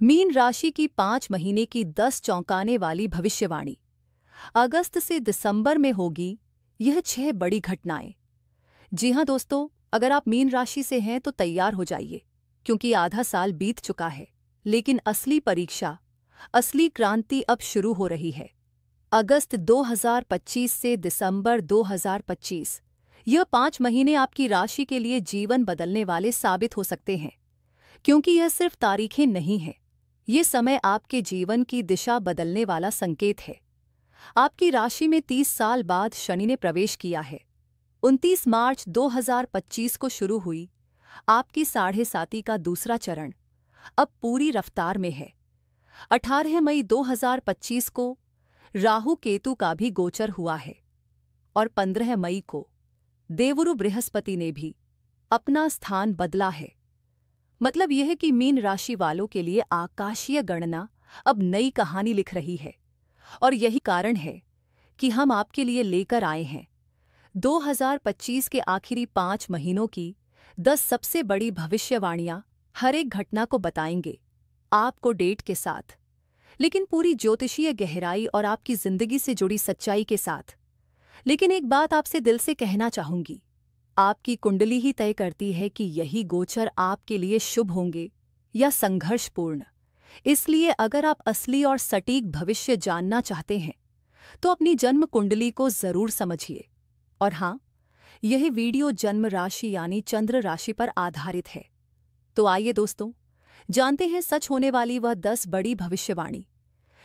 Mean राशि की 5 महीने की 10 चौंकाने वाली भविष्यवाणी। अगस्त से दिसंबर में होगी यह 6 बड़ी घटनाएं। जी हाँ दोस्तों, अगर आप मीन राशि से हैं तो तैयार हो जाइए, क्योंकि आधा साल बीत चुका है, लेकिन असली परीक्षा, असली क्रांति अब शुरू हो रही है। अगस्त 2025 से दिसंबर 2025, यह 5 महीने आपकी राशि के लिए जीवन बदलने वाले साबित हो सकते हैं, क्योंकि यह सिर्फ तारीखें नहीं हैं। ये समय आपके जीवन की दिशा बदलने वाला संकेत है। आपकी राशि में 30 साल बाद शनि ने प्रवेश किया है। 29 मार्च 2025 को शुरू हुई आपकी 7.5 का दूसरा चरण अब पूरी रफ्तार में है। 18 मई 2025 को राहु केतु का भी गोचर हुआ है और 15 मई को देवगुरु बृहस्पति ने भी अपना स्थान बदला है। मतलब यह है कि मीन राशि वालों के लिए आकाशीय गणना अब नई कहानी लिख रही है, और यही कारण है कि हम आपके लिए लेकर आए हैं 2025 के आखिरी 5 महीनों की 10 सबसे बड़ी भविष्यवाणियां। हर एक घटना को बताएंगे आपको डेट के साथ, लेकिन पूरी ज्योतिषीय गहराई और आपकी जिंदगी से जुड़ी सच्चाई के साथ। लेकिन एक बात आपसे दिल से कहना चाहूंगी, आपकी कुंडली ही तय करती है कि यही गोचर आपके लिए शुभ होंगे या संघर्षपूर्ण। इसलिए अगर आप असली और सटीक भविष्य जानना चाहते हैं तो अपनी जन्म कुंडली को जरूर समझिए। और हाँ, यह वीडियो जन्म राशि यानी चंद्र राशि पर आधारित है। तो आइए दोस्तों, जानते हैं सच होने वाली वह 10 बड़ी भविष्यवाणी।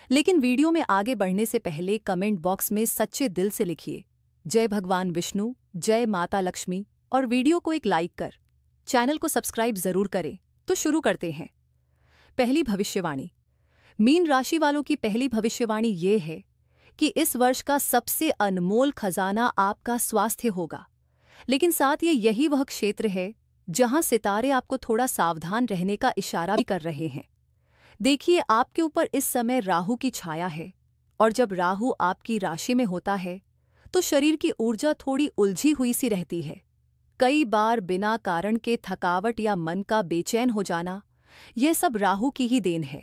लेकिन वीडियो में आगे बढ़ने से पहले कमेंट बॉक्स में सच्चे दिल से लिखिए जय भगवान विष्णु, जय माता लक्ष्मी, और वीडियो को एक लाइक कर चैनल को सब्सक्राइब जरूर करें। तो शुरू करते हैं। पहली भविष्यवाणी। मीन राशि वालों की पहली भविष्यवाणी ये है कि इस वर्ष का सबसे अनमोल खजाना आपका स्वास्थ्य होगा। लेकिन साथ ही यही वह क्षेत्र है जहां सितारे आपको थोड़ा सावधान रहने का इशारा भी कर रहे हैं। देखिए, आपके ऊपर इस समय राहु की छाया है, और जब राहु आपकी राशि में होता है तो शरीर की ऊर्जा थोड़ी उलझी हुई सी रहती है। कई बार बिना कारण के थकावट या मन का बेचैन हो जाना, यह सब राहु की ही देन है।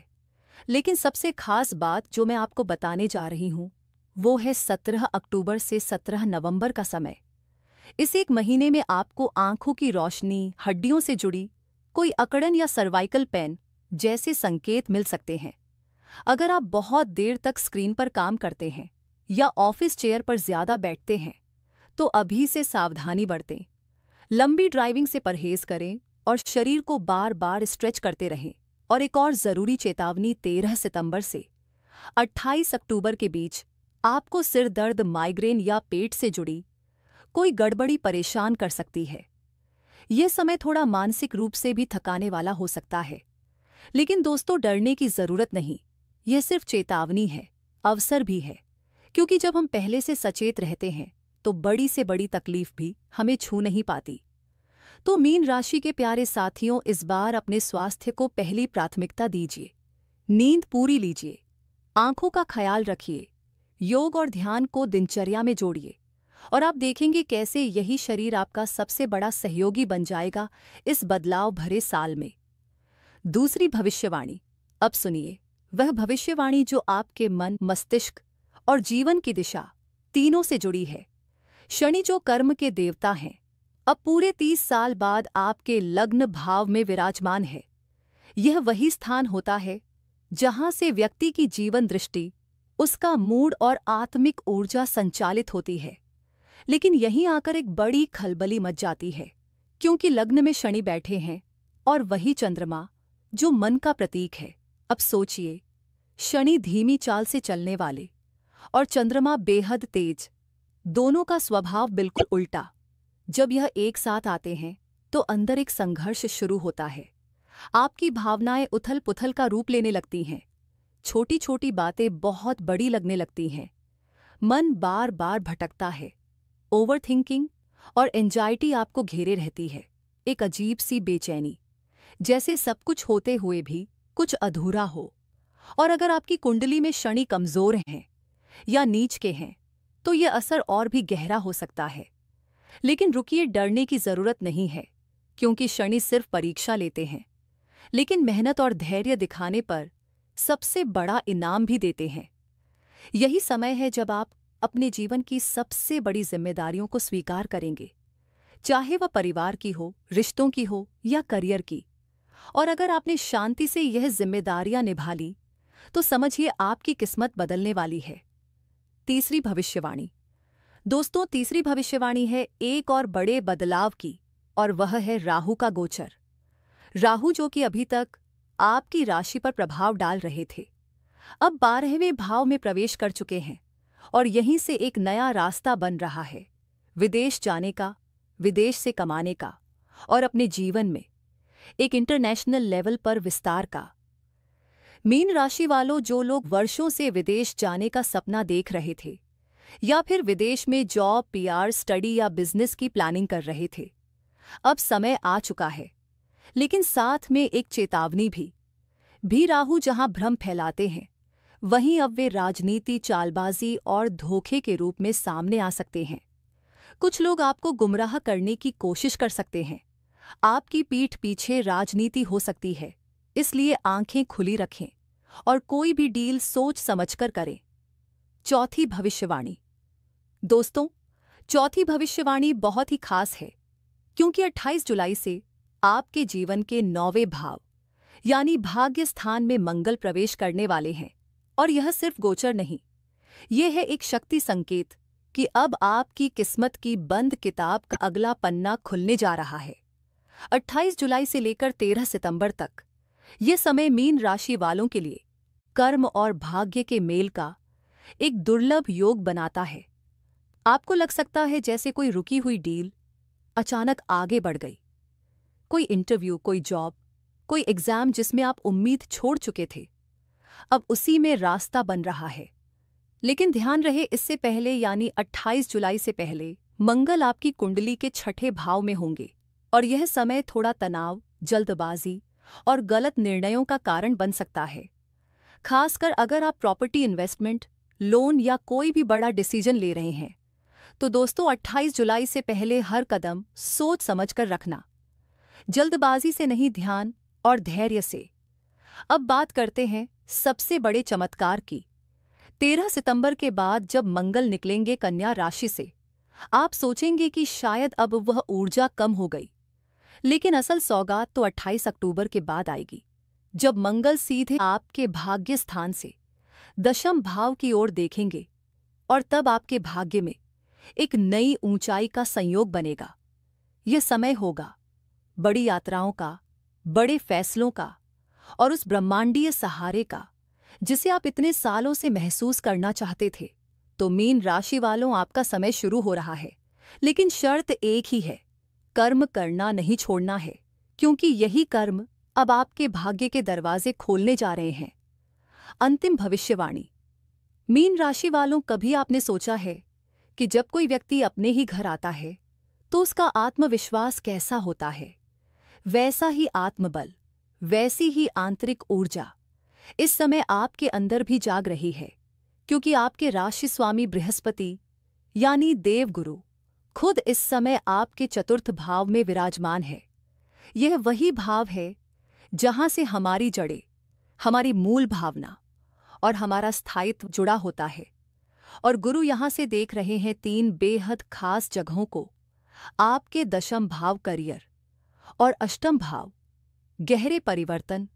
लेकिन सबसे खास बात जो मैं आपको बताने जा रही हूं वो है 17 अक्टूबर से 17 नवंबर का समय। इस एक महीने में आपको आंखों की रोशनी, हड्डियों से जुड़ी कोई अकड़न या सर्वाइकल पेन जैसे संकेत मिल सकते हैं। अगर आप बहुत देर तक स्क्रीन पर काम करते हैं या ऑफिस चेयर पर ज्यादा बैठते हैं तो अभी से सावधानी बरतें। लंबी ड्राइविंग से परहेज करें और शरीर को बार बार स्ट्रेच करते रहें। और एक और जरूरी चेतावनी, 13 सितंबर से 28 अक्टूबर के बीच आपको सिर दर्द, माइग्रेन या पेट से जुड़ी कोई गड़बड़ी परेशान कर सकती है। यह समय थोड़ा मानसिक रूप से भी थकाने वाला हो सकता है। लेकिन दोस्तों, डरने की जरूरत नहीं, यह सिर्फ चेतावनी है, अवसर भी है। क्योंकि जब हम पहले से सचेत रहते हैं तो बड़ी से बड़ी तकलीफ भी हमें छू नहीं पाती। तो मीन राशि के प्यारे साथियों, इस बार अपने स्वास्थ्य को पहली प्राथमिकता दीजिए। नींद पूरी लीजिए, आंखों का ख्याल रखिए, योग और ध्यान को दिनचर्या में जोड़िए, और आप देखेंगे कैसे यही शरीर आपका सबसे बड़ा सहयोगी बन जाएगा इस बदलाव भरे साल में। दूसरी भविष्यवाणी। अब सुनिए वह भविष्यवाणी जो आपके मन, मस्तिष्क और जीवन की दिशा तीनों से जुड़ी है। शनि जो कर्म के देवता हैं, अब पूरे 30 साल बाद आपके लग्न भाव में विराजमान है। यह वही स्थान होता है जहां से व्यक्ति की जीवन दृष्टि, उसका मूड और आत्मिक ऊर्जा संचालित होती है। लेकिन यहीं आकर एक बड़ी खलबली मच जाती है, क्योंकि लग्न में शनि बैठे हैं और वही चंद्रमा जो मन का प्रतीक है। अब सोचिए, शनि धीमी चाल से चलने वाले और चंद्रमा बेहद तेज, दोनों का स्वभाव बिल्कुल उल्टा। जब यह एक साथ आते हैं तो अंदर एक संघर्ष शुरू होता है। आपकी भावनाएं उथल पुथल का रूप लेने लगती हैं। छोटी छोटी बातें बहुत बड़ी लगने लगती हैं। मन बार बार भटकता है। ओवरथिंकिंग और एंजाइटी आपको घेरे रहती है। एक अजीब सी बेचैनी, जैसे सब कुछ होते हुए भी कुछ अधूरा हो। और अगर आपकी कुंडली में शनि कमजोर हैं या नीच के हैं तो यह असर और भी गहरा हो सकता है। लेकिन रुकिए, डरने की जरूरत नहीं है, क्योंकि शनि सिर्फ परीक्षा लेते हैं। लेकिन मेहनत और धैर्य दिखाने पर सबसे बड़ा इनाम भी देते हैं। यही समय है जब आप अपने जीवन की सबसे बड़ी जिम्मेदारियों को स्वीकार करेंगे, चाहे वह परिवार की हो, रिश्तों की हो या करियर की। और अगर आपने शांति से यह जिम्मेदारियां निभा ली तो समझिए आपकी किस्मत बदलने वाली है। तीसरी भविष्यवाणी। दोस्तों, तीसरी भविष्यवाणी है एक और बड़े बदलाव की, और वह है राहु का गोचर। राहु, जो कि अभी तक आपकी राशि पर प्रभाव डाल रहे थे, अब 12वें भाव में प्रवेश कर चुके हैं और यहीं से एक नया रास्ता बन रहा है, विदेश जाने का, विदेश से कमाने का और अपने जीवन में एक इंटरनेशनल लेवल पर विस्तार का। मीन राशि वालों, जो लोग वर्षों से विदेश जाने का सपना देख रहे थे या फिर विदेश में जॉब, पीआर, स्टडी या बिजनेस की प्लानिंग कर रहे थे, अब समय आ चुका है। लेकिन साथ में एक चेतावनी भी राहु जहां भ्रम फैलाते हैं, वहीं अब वे राजनीति, चालबाजी और धोखे के रूप में सामने आ सकते हैं। कुछ लोग आपको गुमराह करने की कोशिश कर सकते हैं। आपकी पीठ पीछे राजनीति हो सकती है, इसलिए आंखें खुली रखें और कोई भी डील सोच समझकर करें। चौथी भविष्यवाणी। दोस्तों, चौथी भविष्यवाणी बहुत ही खास है, क्योंकि 28 जुलाई से आपके जीवन के 9वें भाव यानी भाग्य स्थान में मंगल प्रवेश करने वाले हैं। और यह सिर्फ गोचर नहीं, यह है एक शक्ति संकेत कि अब आपकी किस्मत की बंद किताब का अगला पन्ना खुलने जा रहा है। 28 जुलाई से लेकर 13 सितंबर तक यह समय मीन राशि वालों के लिए कर्म और भाग्य के मेल का एक दुर्लभ योग बनाता है। आपको लग सकता है जैसे कोई रुकी हुई डील अचानक आगे बढ़ गई। कोई इंटरव्यू, कोई जॉब, कोई एग्जाम जिसमें आप उम्मीद छोड़ चुके थे, अब उसी में रास्ता बन रहा है। लेकिन ध्यान रहे, इससे पहले यानी 28 जुलाई से पहले मंगल आपकी कुंडली के 6ठे भाव में होंगे और यह समय थोड़ा तनाव, जल्दबाजी और गलत निर्णयों का कारण बन सकता है। खासकर अगर आप प्रॉपर्टी, इन्वेस्टमेंट, लोन या कोई भी बड़ा डिसीजन ले रहे हैं, तो दोस्तों 28 जुलाई से पहले हर कदम सोच समझकर रखना, जल्दबाजी से नहीं, ध्यान और धैर्य से। अब बात करते हैं सबसे बड़े चमत्कार की। 13 सितंबर के बाद जब मंगल निकलेंगे कन्या राशि से, आप सोचेंगे कि शायद अब वह ऊर्जा कम हो गई, लेकिन असल सौगात तो 28 अक्टूबर के बाद आएगी, जब मंगल सीधे आपके भाग्य स्थान से दशम भाव की ओर देखेंगे और तब आपके भाग्य में एक नई ऊंचाई का संयोग बनेगा। यह समय होगा बड़ी यात्राओं का, बड़े फैसलों का और उस ब्रह्मांडीय सहारे का जिसे आप इतने सालों से महसूस करना चाहते थे। तो मीन राशि वालों, आपका समय शुरू हो रहा है, लेकिन शर्त एक ही है, कर्म करना नहीं छोड़ना है, क्योंकि यही कर्म अब आपके भाग्य के दरवाजे खोलने जा रहे हैं। अंतिम भविष्यवाणी। मीन राशि वालों, कभी आपने सोचा है कि जब कोई व्यक्ति अपने ही घर आता है तो उसका आत्मविश्वास कैसा होता है? वैसा ही आत्मबल, वैसी ही आंतरिक ऊर्जा इस समय आपके अंदर भी जाग रही है, क्योंकि आपके राशि स्वामी बृहस्पति यानी देवगुरु खुद इस समय आपके चतुर्थ भाव में विराजमान है। यह वही भाव है जहां से हमारी जड़ें, हमारी मूल भावना और हमारा स्थायित्व जुड़ा होता है। और गुरु यहां से देख रहे हैं 3 बेहद खास जगहों को, आपके दशम भाव करियर और अष्टम भाव गहरे परिवर्तन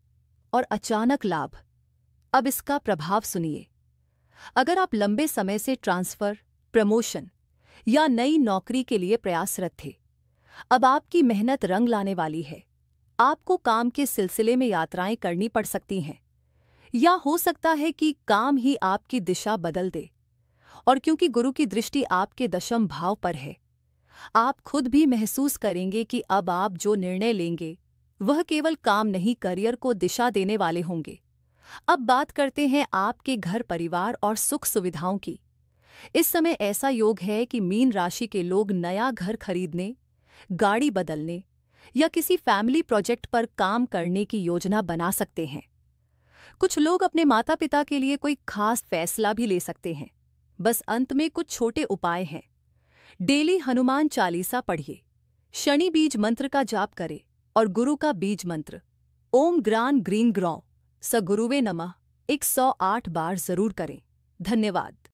और अचानक लाभ। अब इसका प्रभाव सुनिए। अगर आप लंबे समय से ट्रांसफर, प्रमोशन या नई नौकरी के लिए प्रयासरत थे, अब आपकी मेहनत रंग लाने वाली है। आपको काम के सिलसिले में यात्राएं करनी पड़ सकती हैं, या हो सकता है कि काम ही आपकी दिशा बदल दे। और क्योंकि गुरु की दृष्टि आपके दशम भाव पर है, आप खुद भी महसूस करेंगे कि अब आप जो निर्णय लेंगे वह केवल काम नहीं, करियर को दिशा देने वाले होंगे। अब बात करते हैं आपके घर, परिवार और सुख सुविधाओं की। इस समय ऐसा योग है कि मीन राशि के लोग नया घर खरीदने, गाड़ी बदलने या किसी फैमिली प्रोजेक्ट पर काम करने की योजना बना सकते हैं। कुछ लोग अपने माता पिता के लिए कोई खास फैसला भी ले सकते हैं। बस अंत में कुछ छोटे उपाय हैं। डेली हनुमान चालीसा पढ़िए, शनि बीज मंत्र का जाप करें और गुरु का बीज मंत्र ओम ग्रान ग्रीन ग्रौ स गुरुवे नमः 108 बार जरूर करें। धन्यवाद।